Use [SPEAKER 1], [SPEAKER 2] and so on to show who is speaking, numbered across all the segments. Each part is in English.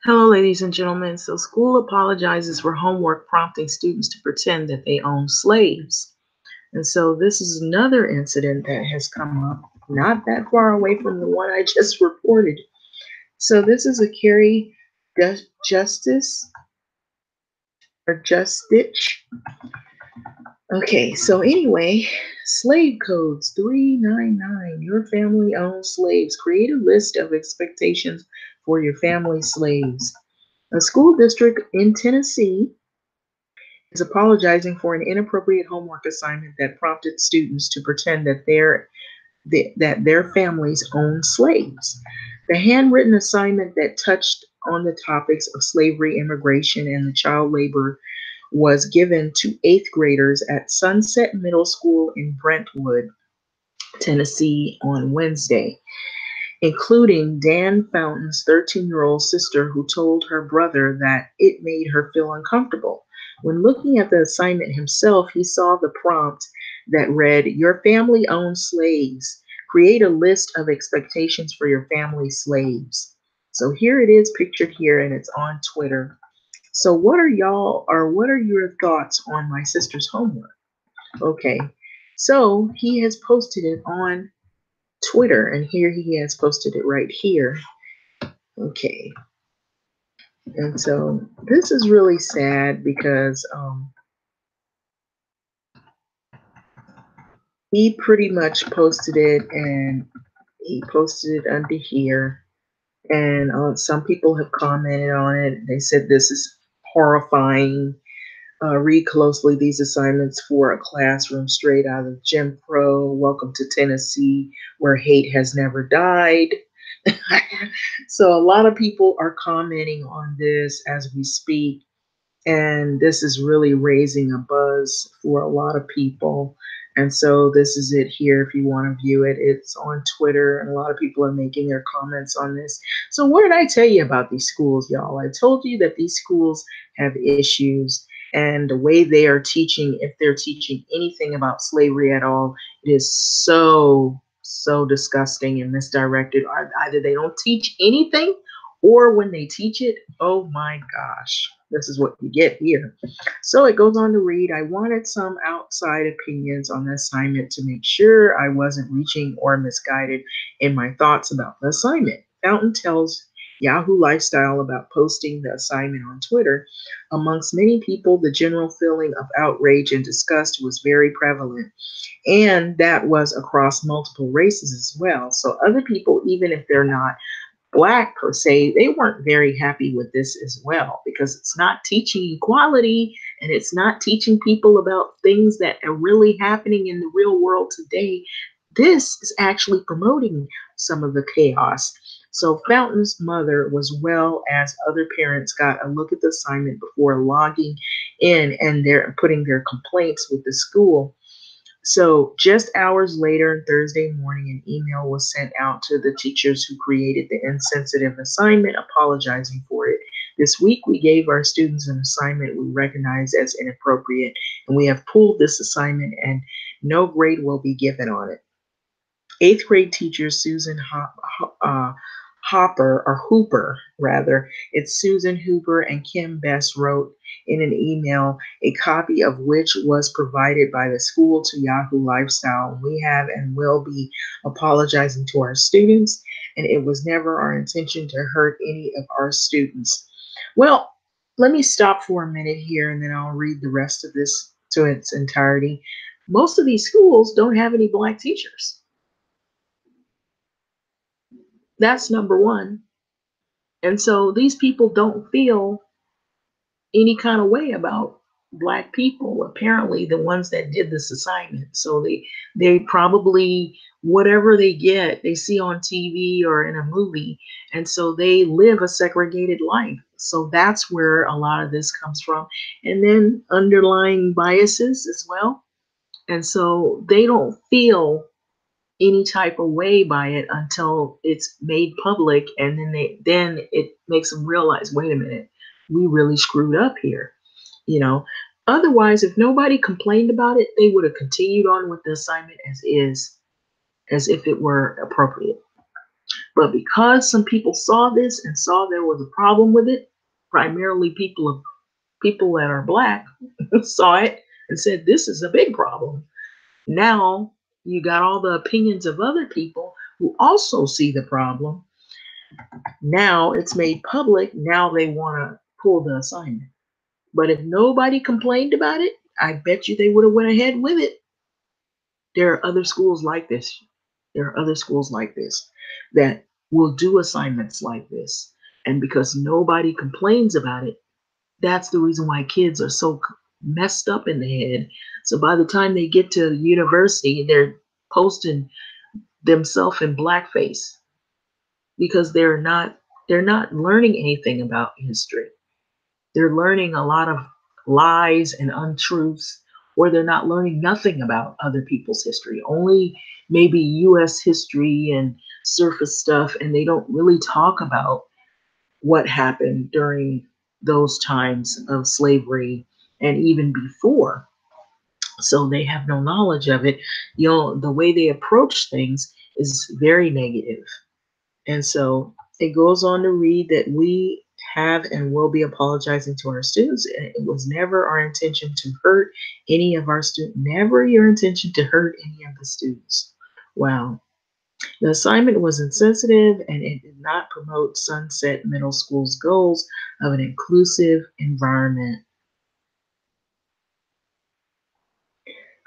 [SPEAKER 1] Hello, ladies and gentlemen. So, school apologizes for homework prompting students to pretend that they own slaves. And so, this is another incident that has come up not that far away from the one I just reported. So, this is a Carrie Justice or Justich. Okay, so anyway, slave codes 399. Your family owns slaves. Create a list of expectations for your family slaves. A school district in Tennessee is apologizing for an inappropriate homework assignment that prompted students to pretend that their families own slaves. The handwritten assignment that touched on the topics of slavery, immigration, and the child labor was given to eighth graders at Sunset Middle School in Brentwood, Tennessee on Wednesday, including Dan Fountain's 13-year-old sister, who told her brother that it made her feel uncomfortable. When looking at the assignment himself, he saw the prompt that read, Your family owns slaves. Create a list of expectations for your family slaves. So here it is pictured here, and it's on Twitter. So what are your thoughts on my sister's homework? Okay. So he has posted it on Twitter, and here he has posted it right here. Okay. And so this is really sad because he pretty much posted it, and he posted it under here. And some people have commented on it. They said this is horrifying. Read closely these assignments for a classroom straight out of Jim Crow. Welcome to Tennessee, where hate has never died. So a lot of people are commenting on this as we speak, and this is really raising a buzz for a lot of people. And so this is it here if you want to view it. It's on Twitter, and a lot of people are making their comments on this. So what did I tell you about these schools, y'all? I told you that these schools have issues, and the way they are teaching, if they're teaching anything about slavery at all, it is so disgusting and misdirected. Either they don't teach anything, or when they teach it, oh my gosh, this is what you get here. So it goes on to read, I wanted some outside opinions on the assignment to make sure I wasn't reaching or misguided in my thoughts about the assignment. Fountain tells Yahoo Lifestyle about posting the assignment on Twitter. Amongst many people, the general feeling of outrage and disgust was very prevalent, and that was across multiple races as well. So other people, even if they're not Black per se, they weren't very happy with this as well, because it's not teaching equality, and it's not teaching people about things that are really happening in the real world today. This is actually promoting some of the chaos. So Fountain's mother, as well as other parents, got a look at the assignment before logging in, and they're putting their complaints with the school. So, just hours later, Thursday morning, an email was sent out to the teachers who created the insensitive assignment, apologizing for it. This week, we gave our students an assignment we recognize as inappropriate, and we have pulled this assignment, and no grade will be given on it. Eighth grade teacher Susan Hopper, or Hooper rather, it's Susan Hooper and Kim Best wrote in an email, a copy of which was provided by the school to Yahoo Lifestyle. We have and will be apologizing to our students, and it was never our intention to hurt any of our students. Well, let me stop for a minute here, and then I'll read the rest of this to its entirety. Most of these schools don't have any Black teachers. That's number one. And so these people don't feel any kind of way about Black people, apparently the ones that did this assignment. So they probably, whatever they get, they see on TV or in a movie, and so they live a segregated life. So that's where a lot of this comes from. And then underlying biases as well. And so they don't feel any type of way by it until it's made public, and then it makes them realize, wait a minute, we really screwed up here, you know. Otherwise, if nobody complained about it, they would have continued on with the assignment as is, as if it were appropriate. But because some people saw this and saw there was a problem with it, primarily people that are black saw it and said this is a big problem. Now you got all the opinions of other people who also see the problem. Now it's made public. Now they want to pull the assignment. But if nobody complained about it, I bet you they would have went ahead with it. There are other schools like this. There are other schools like this that will do assignments like this. And because nobody complains about it, that's the reason why kids are so messed up in the head. So by the time they get to university, they're posting themselves in blackface because they're not learning anything about history. They're learning a lot of lies and untruths, or they're not learning nothing about other people's history, only maybe US history and surface stuff, and they don't really talk about what happened during those times of slavery and even before. So they have no knowledge of it. The way they approach things is very negative. And so it goes on to read that we have and will be apologizing to our students. It was never our intention to hurt any of our students, never your intention to hurt any of the students. Wow. The assignment was insensitive and it did not promote Sunset Middle School's goals of an inclusive environment.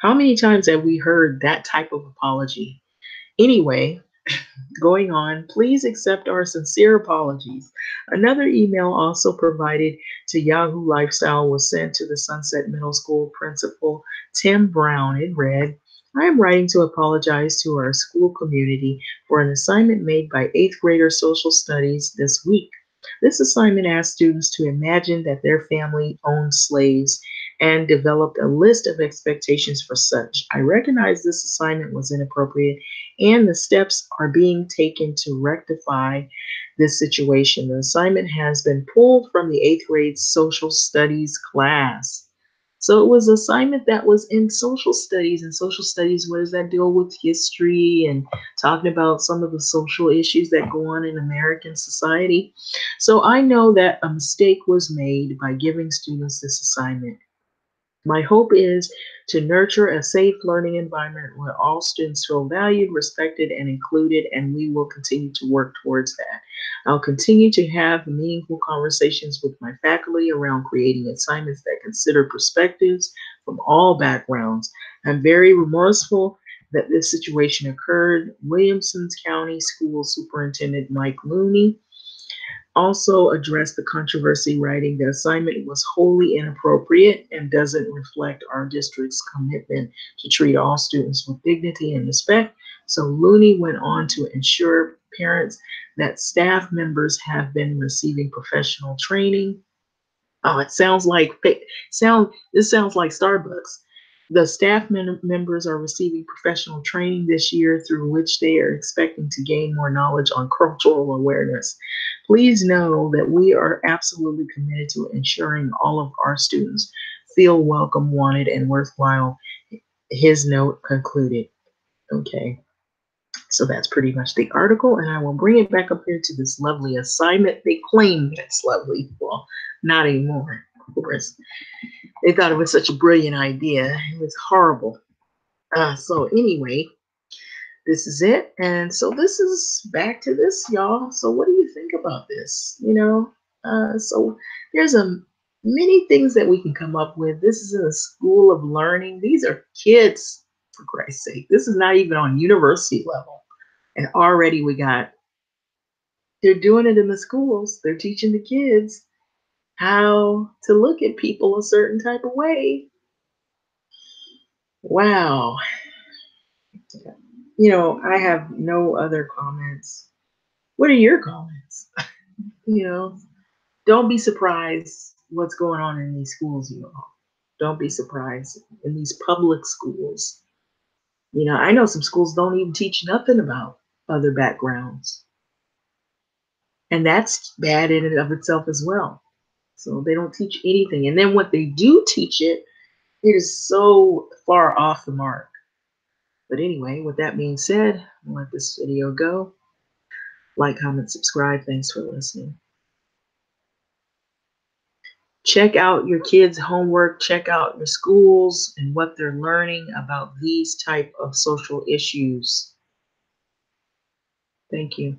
[SPEAKER 1] How many times have we heard that type of apology? Anyway, going on, please accept our sincere apologies. Another email also provided to Yahoo Lifestyle was sent to the Sunset Middle School principal, Tim Brown. It read, I am writing to apologize to our school community for an assignment made by 8th grader social studies this week. This assignment asked students to imagine that their family owned slaves and developed a list of expectations for such. I recognize this assignment was inappropriate and the steps are being taken to rectify this situation. The assignment has been pulled from the 8th grade social studies class. So it was an assignment that was in social studies, and social studies, what does that deal with? History and talking about some of the social issues that go on in American society. So I know that a mistake was made by giving students this assignment. My hope is to nurture a safe learning environment where all students feel valued, respected, and included, and we will continue to work towards that. I'll continue to have meaningful conversations with my faculty around creating assignments that consider perspectives from all backgrounds. I'm very remorseful that this situation occurred. Williamson County School Superintendent Mike Looney also addressed the controversy, writing the assignment was wholly inappropriate and doesn't reflect our district's commitment to treat all students with dignity and respect. So Looney went on to ensure parents that staff members have been receiving professional training. Oh, it sounds like this sounds like Starbucks. The staff members are receiving professional training this year through which they are expecting to gain more knowledge on cultural awareness. Please know that we are absolutely committed to ensuring all of our students feel welcome, wanted, and worthwhile. His note concluded. Okay, so that's pretty much the article, and I will bring it back up here to this lovely assignment. They claim it's lovely. Well, not anymore, of course. They thought it was such a brilliant idea. It was horrible. So anyway, this is it. And so this is back to this, y'all. So what do you think about this? So there's many things that we can come up with. This is in a school of learning. These are kids, for Christ's sake. This is not even on university level. And already they're doing it in the schools. They're teaching the kids how to look at people a certain type of way. Wow. I have no other comments. What are your comments? you know, don't be surprised what's going on in these schools, you all. Don't be surprised in these public schools. I know some schools don't even teach nothing about other backgrounds. And that's bad in and of itself as well. So they don't teach anything. And then what they do teach it is so far off the mark. But anyway, with that being said, I'll let this video go. Like, comment, subscribe. Thanks for listening. Check out your kids' homework, check out your schools and what they're learning about these type of social issues. Thank you.